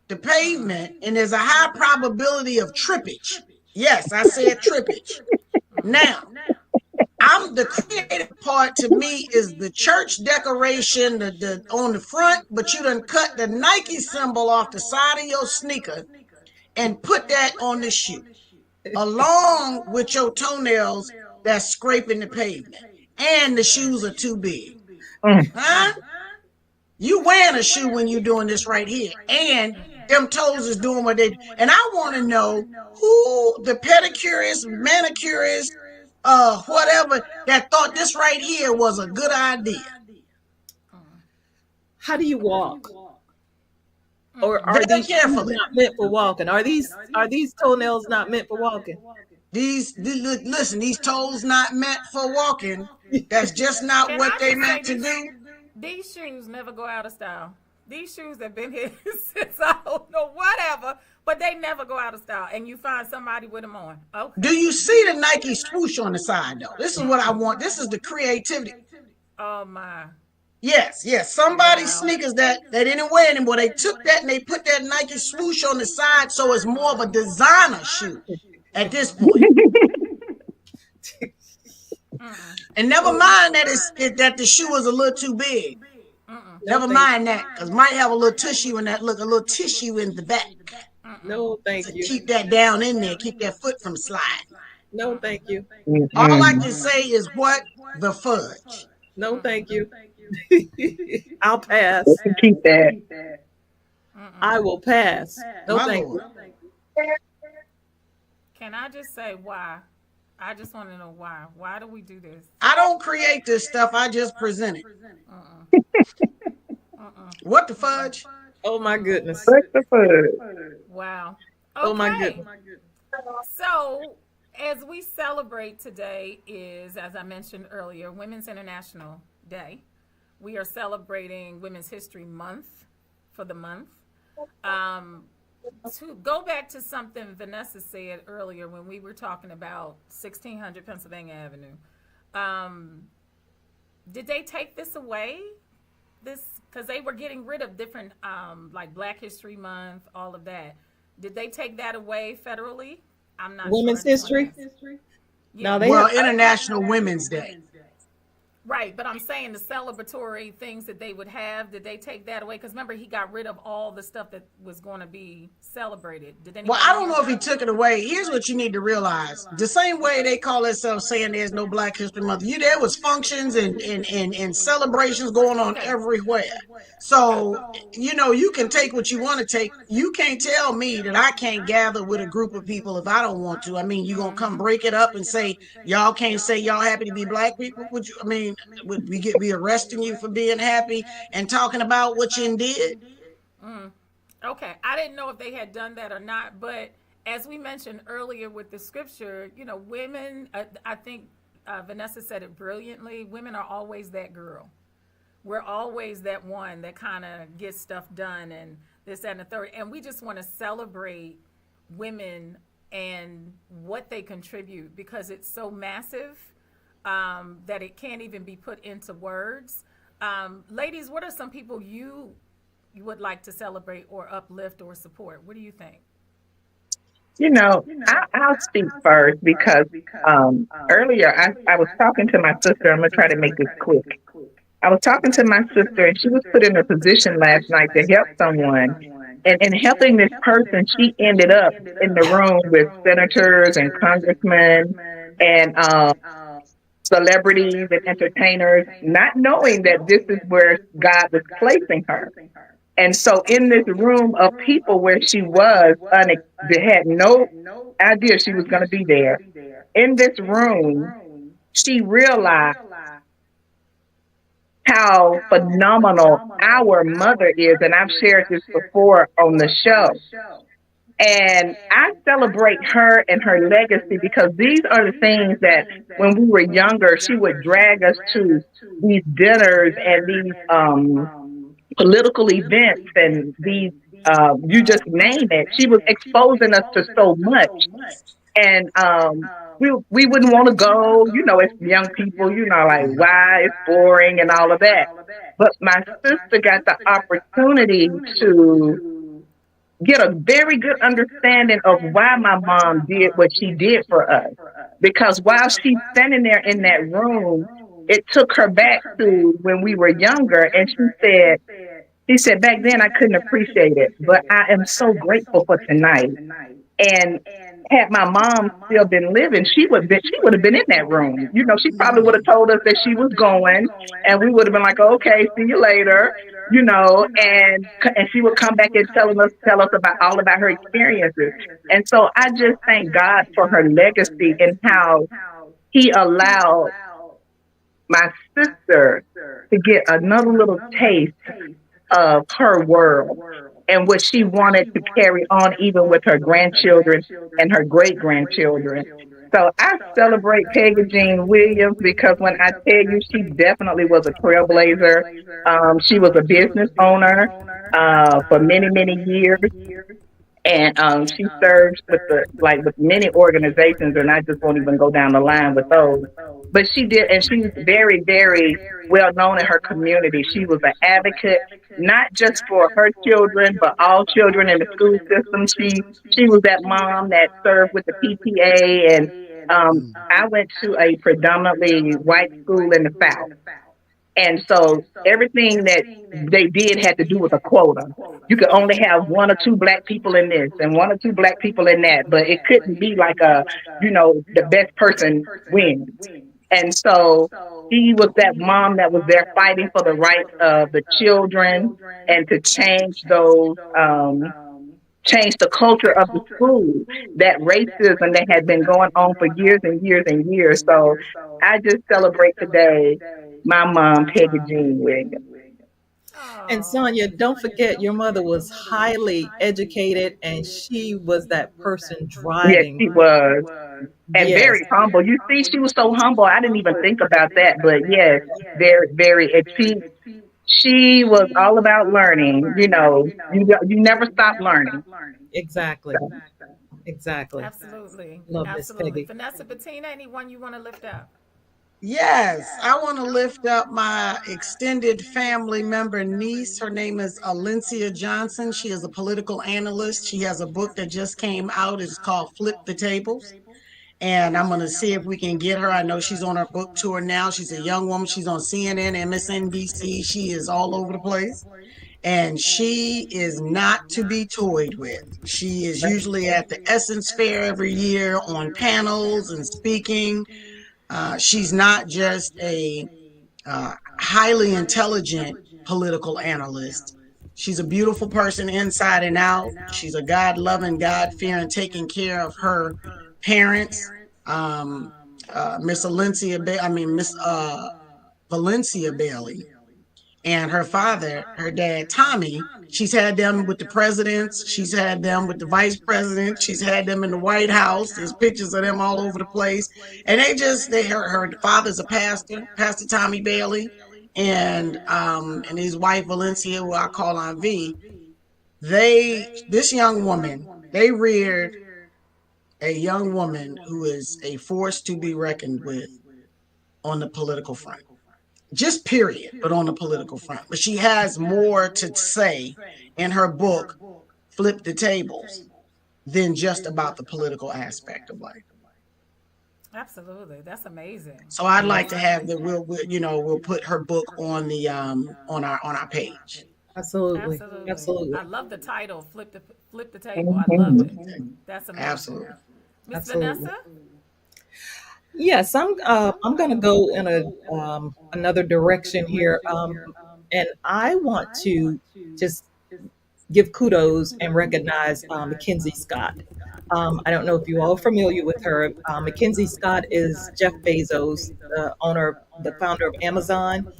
the pavement and there's a high probability of trippage. Yes, I said trippage. Now, the creative part to me is the church decoration the on the front, but you done cut the Nike symbol off the side of your sneaker and put that on the shoe, along with your toenails that's scraping the pavement. And the shoes are too big. Huh? You wearing a shoe when you're doing this right here. And them toes is doing what they do. And I want to know who the pedicurist, manicurist, whatever, that thought this right here was a good idea. How do you walk? Or are Very these shoes carefully. not meant for walking? Are these toenails not meant for walking? Listen, these toes not meant for walking. That's just not Can what I they just say meant to do. These shoes never go out of style. These shoes have been here since I don't know whatever, but they never go out of style. And you find somebody with them on. Okay. Do you see the Nike swoosh on the side though? This is what I want. This is the creativity. Oh my. Yes. Somebody's sneakers that they didn't wear anymore. They took that and they put that Nike swoosh on the side, so it's more of a designer shoe at this point. And never mind that the shoe is a little too big. Never mind that, because might have a little tissue in that. Look, a little tissue in the back. No, thank To you. keep that down in there, keep that foot from sliding. No, thank you. All I can say is what the fudge. No, thank you. I'll pass. Keep that. I will pass. No, My thank Lord. you. Can I just say why? I just want to know why. Why do we do this? I don't create this stuff. I just present it. What the fudge? Oh my goodness. What's the food? Wow. Oh my Okay. goodness. So, as we celebrate today is, as I mentioned earlier, Women's International Day. We are celebrating Women's History Month for the month. To go back to something Vanessa said earlier when we were talking about 1600 Pennsylvania Avenue, did they take this away? Because they were getting rid of different, like Black History Month, all of that. Did they take that away federally? I'm not Women's sure. I just wanna history? ask. No, Yeah. they Well, have, International Women's Day. Right, but I'm saying the celebratory things that they would have, did they take that away? Because remember, he got rid of all the stuff that was going to be celebrated. Did anybody? Well, I don't know if he took it away. Here's what you need to realize. The same way they call themselves saying there's no Black History Month, there was functions and celebrations going on everywhere. So, you can take what you want to take. You can't tell me that I can't gather with a group of people if I don't want to. I mean, you going to come break it up and say, y'all can't say y'all happy to be Black people? Would we be arresting you for being happy and talking about what you did? Okay, I didn't know if they had done that or not, but as we mentioned earlier with the scripture, women, I think Vanessa said it brilliantly, women are always that girl. we're always that one that kind of gets stuff done and this, that, and the third. And we just want to celebrate women and what they contribute because it's so massive that it can't even be put into words. Ladies, what are some people you would like to celebrate or uplift or support? What do you think? I'll speak first because earlier I was talking to my sister. I'm going to try to make this quick. I was talking to my sister, and she was put in a position last night to help someone. And in helping this person, she ended up in the room with senators and congressmen and celebrities and entertainers, not knowing that this is where God was placing her. And so in this room of people where she was, they had no idea she was going to be there. In this room, she realized how phenomenal our mother is. And I've shared this before on the show. And I celebrate her and her legacy because these are the things that when we were younger, she would drag us to these dinners and these political events and these, you just name it. She was exposing us to so much. And we wouldn't want to go, as young people, like, why it's boring and all of that. But my sister got the opportunity to get a very good understanding of why my mom did what she did for us. Because while she's standing there in that room, it took her back to when we were younger. And she said, back then I couldn't appreciate it, but I am so grateful for tonight. And had my mom still been living, she would have been in that room. She probably would have told us that she was going, and we would have been like, okay, see you later, and she would come back and tell us about all about her experiences. And so I just thank God for her legacy and how he allowed my sister to get another little taste of her world and what she wanted to carry on even with her grandchildren and her great-grandchildren. So I celebrate Peggy Jean Williams because when I tell you, she definitely was a trailblazer. She was a business owner for many, many years. And she served with many organizations, and I just won't even go down the line with those. But she did, and she's very, very well known in her community. She was an advocate, not just for her children, but all children in the school system. She was that mom that served with the PTA, and I went to a predominantly white school in the South. And so everything that they did had to do with a quota. You could only have one or two black people in this and one or two black people in that, but it couldn't be like the best person wins. And so she was that mom that was there fighting for the rights of the children and to change change the culture of the school, that racism that had been going on for years and years and years. So I just celebrate today my mom, Peggy Jean Williams. And Sonia, don't forget your mother was highly educated and she was that person driving. Yes, she was. And very humble. You see, she was so humble. I didn't even think about that. But yes, very, very. She was all about learning. You never stop learning. Exactly. Exactly. Absolutely. Love this, Peggy. Vanessa, Bettina, anyone you want to lift up? Yes, I want to lift up my extended family member niece. Her name is Alencia Johnson. She is a political analyst. She has a book that just came out. It's called Flip the Tables. And I'm going to see if we can get her. I know she's on her book tour now. She's a young woman. She's on CNN, MSNBC. She is all over the place. And she is not to be toyed with. She is usually at the Essence Fair every year on panels and speaking. She's not just a highly intelligent political analyst. She's a beautiful person inside and out. She's a God-loving, God-fearing, taking care of her parents. Miss Valencia Bailey, and her father, her dad, Tommy. She's had them with the presidents. She's had them with the vice president. She's had them in the White House. There's pictures of them all over the place. And her father's a pastor, Pastor Tommy Bailey. and his wife Valencia, who I call Aunt V, this young woman, they reared a young woman who is a force to be reckoned with on the political front. Just period, but on the political front. But she has more to say in her book, Flip the Tables, than just about the political aspect of life. Absolutely. That's amazing. So I'd like to have we'll put her book on the on our page. Absolutely. Absolutely. Absolutely. I love the title, Flip the Table. I love it. That's amazing. Absolutely. Miss Absolutely. Vanessa? Yes, I'm going to go in another direction here, and I want to just give kudos and recognize Mackenzie Scott. I don't know if you all are familiar with her. Mackenzie Scott is Jeff Bezos, the founder of Amazon.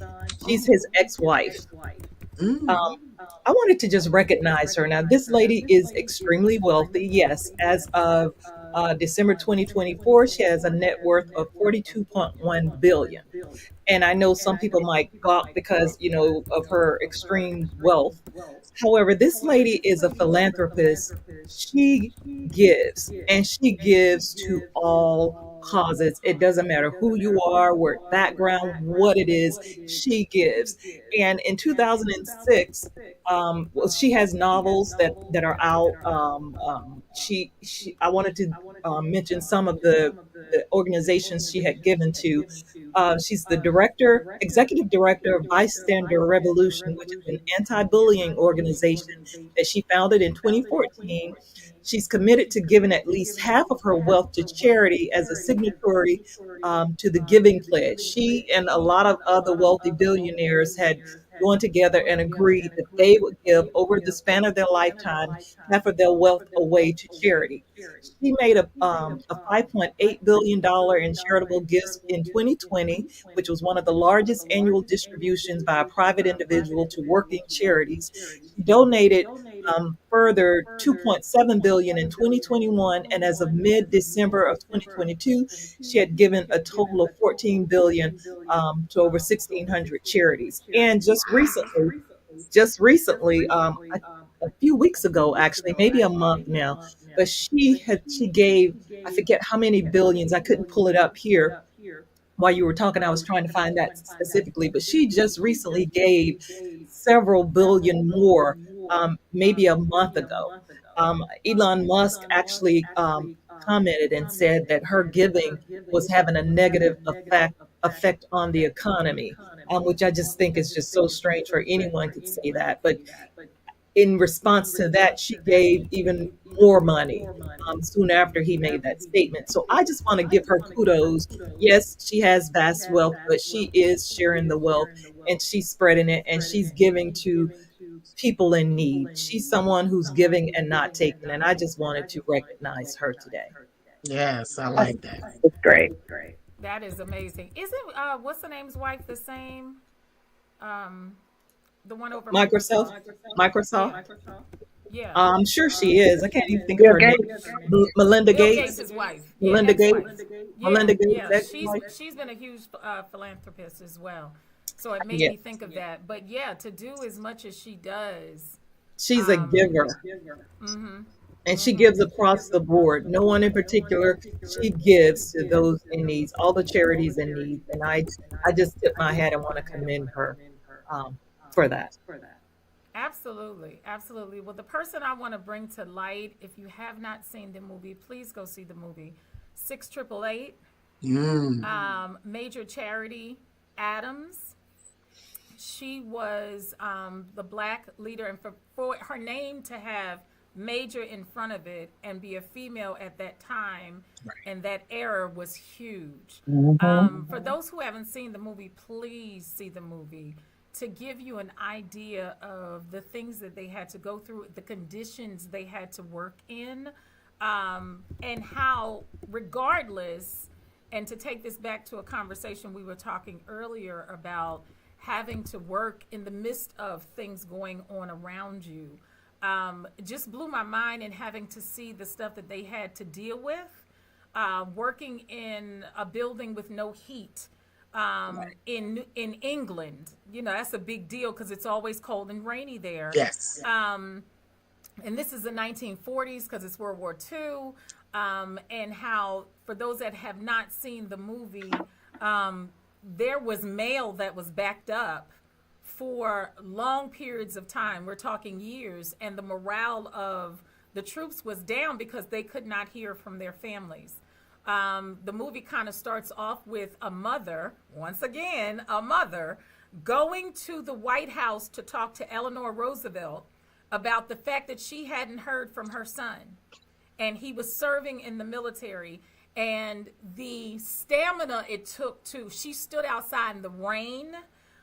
She's his ex-wife. I wanted to just recognize her. Now, this lady is extremely wealthy. Yes, as of December 2024, she has a net worth of 42.1 billion. And I know some people might gawk because, of her extreme wealth. However, this lady is a philanthropist. She gives, and she gives to all causes. It doesn't matter who you are, what background, what it is, she gives. And in 2006, she has novels that are out. I wanted to mention some of the organizations she had given to. She's the executive director of Bystander Revolution, which is an anti-bullying organization that she founded in 2014. She's committed to giving at least half of her wealth to charity as a signatory to the Giving Pledge. She and a lot of other wealthy billionaires had gone together and agreed that they would give, over the span of their lifetime, half of their wealth away to charity. She made a $5.8 billion in charitable gifts in 2020, which was one of the largest annual distributions by a private individual to working charities. She donated further $2.7 billion in 2021, and as of mid-December of 2022, she had given a total of $14 billion to over 1,600 charities. And just recently, a few weeks ago, actually, maybe a month now, but she gave, I forget how many billions. I couldn't pull it up here while you were talking. I was trying to find that specifically, but she just recently gave several billion more, maybe a month ago. Elon Musk actually commented and said that her giving was having a negative effect on the economy, which I just think is just so strange for anyone to say that. But in response to that, she gave even more money soon after he made that statement. So I just want to give her kudos. Yes, she has vast wealth, but she is sharing the wealth and she's spreading it and she's giving to people in need. She's someone who's giving and not taking. And I just wanted to recognize her today. Yes, I like that. It's great. That is amazing. Isn't what's the name's wife the same? The one over Microsoft. Yeah. I'm sure she is. I can't even think of her name. Melinda Bill Gates. Gates' wife. Melinda Gates. Yeah, Melinda Gates. yeah. She's been a huge philanthropist as well. So it made me think of that. But yeah, to do as much as she does. She's a giver. Mm-hmm. And she gives across the board. No one in particular. She gives to those in need, all the charities in need. And I just tip my hat and want to commend her for that. Absolutely. Absolutely. Well, the person I want to bring to light, if you have not seen the movie, please go see the movie. 6888, Major Charity Adams. She was the Black leader, and for her name to have Major in front of it and be a female at that time and that era was huge. For those who haven't seen the movie, please see the movie to give you an idea of the things that they had to go through, the conditions they had to work in, and how, regardless, and to take this back to a conversation we were talking earlier about having to work in the midst of things going on around you, just blew my mind, and having to see the stuff that they had to deal with, working in a building with no heat, in England. You know, that's a big deal because it's always cold and rainy there. Yes. And this is the 1940s because it's World War II. And how, for those that have not seen the movie, there was mail that was backed up for long periods of time. We're talking years, and the morale of the troops was down because they could not hear from their families. The movie kind of starts off with a mother, once again, a mother, going to the White House to talk to Eleanor Roosevelt about the fact that she hadn't heard from her son. And he was serving in the military. And the stamina it took she stood outside in the rain.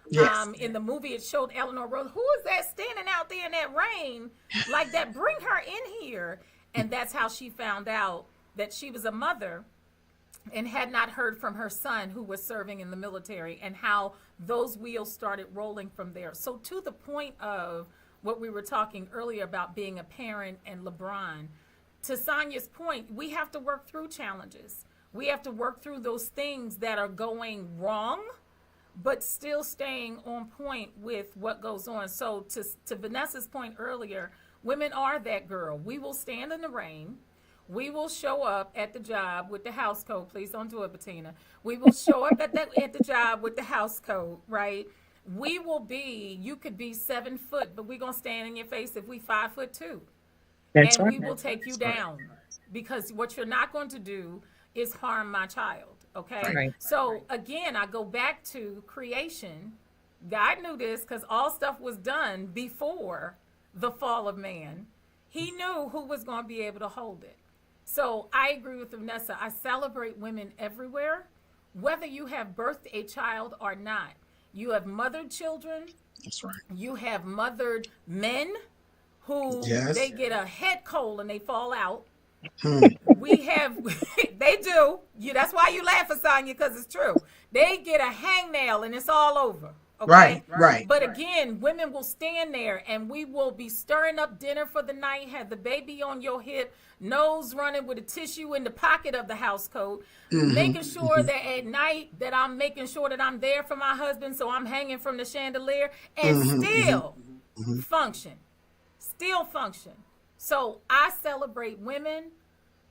Yes. In the movie, it showed Eleanor Roosevelt. Who is that standing out there in that rain like that? Bring her in here. And that's how she found out that she was a mother and had not heard from her son who was serving in the military, and how those wheels started rolling from there. So to the point of what we were talking earlier about being a parent and LeBron, to Sonia's point, we have to work through challenges. We have to work through those things that are going wrong, but still staying on point with what goes on. So to Vanessa's point earlier, women are that girl. We will stand in the rain. We will show up at the job with the house coat. Please don't do it, Bettina. We will show up at the job with the house coat, right? We will be, you could be 7 foot, but we're going to stand in your face if we 5'2". That's And right. we will take you down, because what you're not going to do is harm my child, okay? Right. So again, I go back to creation. God knew this because all stuff was done before the fall of man. He knew who was going to be able to hold it. So I agree with Vanessa. I celebrate women everywhere, whether you have birthed a child or not. You have mothered children. That's right. You have mothered men who Yes. they get a head cold and they fall out. Hmm. We have, they do. That's why you laugh, Sonya, because it's true. They get a hangnail and it's all over. Okay? Right. But again, women will stand there and we will be stirring up dinner for the night, have the baby on your hip, nose running with a tissue in the pocket of the house coat, making sure that at night that I'm making sure that I'm there for my husband, so I'm hanging from the chandelier and still function. Still function. So I celebrate women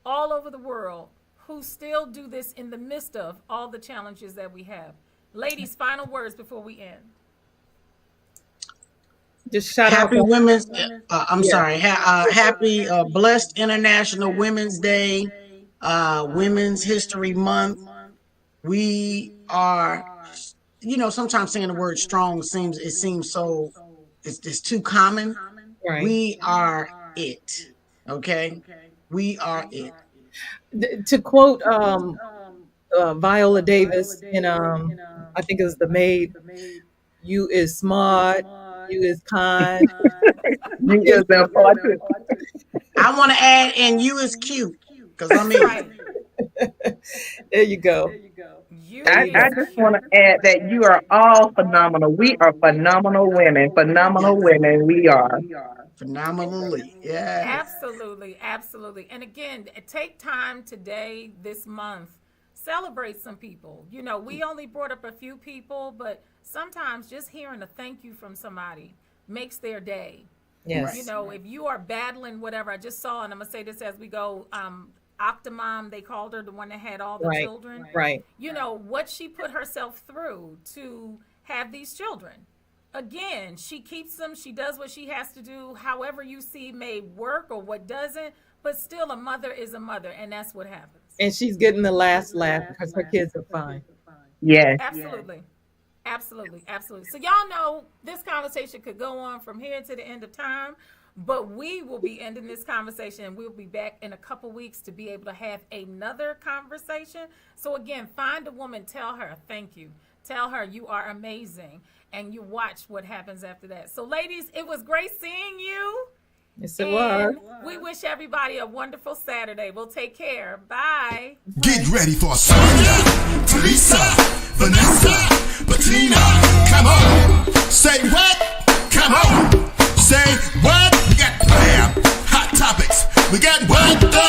all over the world who still do this in the midst of all the challenges that we have. Ladies, final words before we end. Just shout Happy out. Women's, happy blessed International Women's Day, Women's History Month. We are, sometimes saying the word strong seems so, it's too common. Right. We are it. Okay. We are it. To quote Viola Davis in I think it was The Maid, you is smart, you is kind. You is important. I want to add, and you is cute, because I'm it. Right. There you go. I just want to add that you are all phenomenal. We are phenomenal women. Phenomenal women we are. Phenomenally. Yeah. Absolutely, absolutely. And again, take time today, this month, celebrate some people. We only brought up a few people, but sometimes just hearing a thank you from somebody makes their day. Yes. If you are battling whatever, I just saw, and I'm going to say this as we go, Octomom, they called her, the one that had all the Right. children. Right. What she put herself through to have these children. Again, she keeps them, she does what she has to do, however you see may work or what doesn't, but still a mother is a mother, and that's what happens. And she's getting the last laugh because her kids are fine. Yes. Absolutely. Absolutely. Absolutely. So y'all know this conversation could go on from here to the end of time, but we will be ending this conversation and we'll be back in a couple weeks to be able to have another conversation. So again, find a woman, tell her thank you. Tell her you are amazing, and you watch what happens after that. So ladies, it was great seeing you. Yes, it was. And we wish everybody a wonderful Saturday. We'll take care. Bye. Get ready for Sonya, Teresa, Vanessa, Bettina. Come on. Say what? Come on. Say what? We got Bam, Hot Topics. We got What the